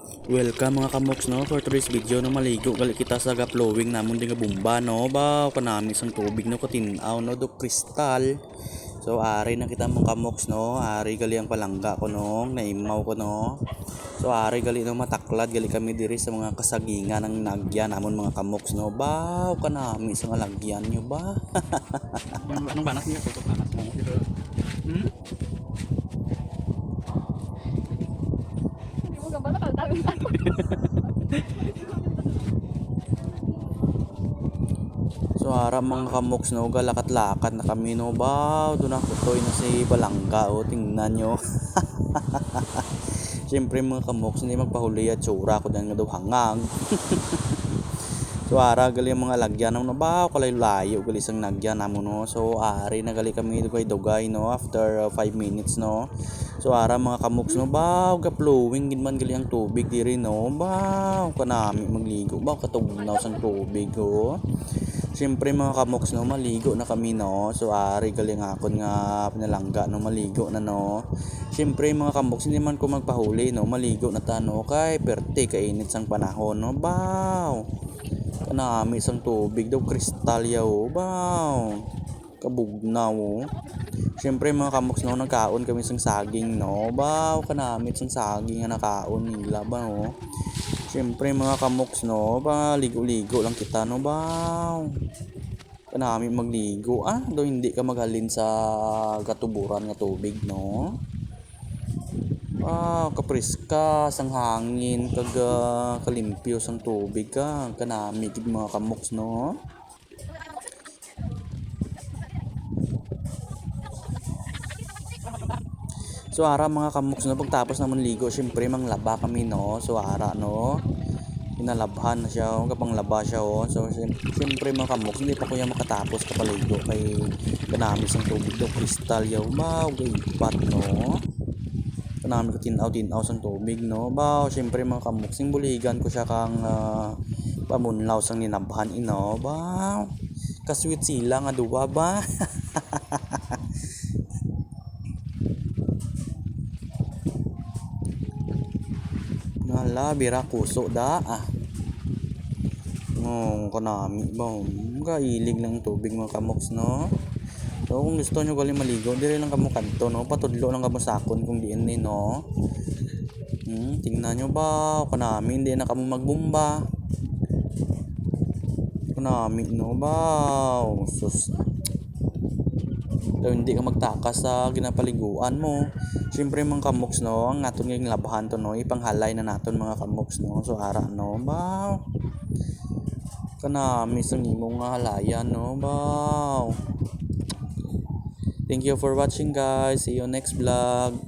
Welcome mga kamoks no for today's video no maligo gali kita sa ga-flowing namon di nga bomba no ba kanami sang tubig no katinaw no do kristal. So ari na kita mga kamoks no ari gali ang palangga ko no naimaw ko no. So ari gali no mataklad gali kami diri sa mga kasagingan ng nagyan namon mga kamoks no ba kanami sa lagyan nyo ba. Anong banas niya? Tutok banas mo. Hmm? Hindi mo gabala ka dami ako. So harap mga kamoks no galakat-lakat na kami no ba doon na kutoy na si Balangga o tingnan nyo. Siyempre mga kamoks hindi magpahuli at tsura ko dahil nga daw hangang. So ara gali ang mga lagyan no ba kalay layo gali sang nagyan namo no. So ari na gali kami dugay no after 5 minutes no. So ara mga kamoks no ba ga flowing gid man gali ang tubig diri no ba kanami magligo ba katugnaw sang tubig oh. Siyempre mga kamoks no maligo na kami no. So ari gali nga akon nga pinalangga no maligo na no. Siyempre mga kamoks hindi man ko magpahuli no maligo na ta no kay perte kainit sang panahon no baw. Kanami sang tubig daw kristal yaw baw. Kabugnaw oh. Siyempre mga kamoks no nagkaon kami sang saging no baw kanami sang saging nga nakaon nila ba no. Siyempre mga kamoks no ba ligo-ligo lang kita no baw. Kanami magligo do hindi ka maghalin sa katuburan nga tubig no. Kapriska sang hangin kag kalimpyo sang tubig ka kanami gid mga kamoks no. So ara mga kamoks no pagtapos naman ligo syempre manglaba kami no. So ara no pinalabhan na siya kapang laba siya oh. So syempre mga kamoks hindi pa kuya makatapos kapaligo kay kanami sang tubig do kristal yaw ba ipat no. Kanami ko tinaw sang tubig no ba syempre mga kamoks buligan ko siya kang pamunlaw sang ninabhan ino ba kasweet sila nga duwa ba. Nala bira kuso da kanami ba kailig lang tubig mga kamoks no. So kung gusto nyo gali maligo dire lang kamo kanto no patudlo lang kamo sakon kung diin ni no. Tingnan nyo ba kanami hindi na kamo magbumba kanami no ba sus. So hindi ka magtakas sa ginapaliguan mo. Siyempre mga kamoks no ang naton ngayong labahan to no ipanghalay na naton mga kamoks no. So ara no ba kanami sang imong nga halayan no ba. Thank you for watching guys. See you next vlog.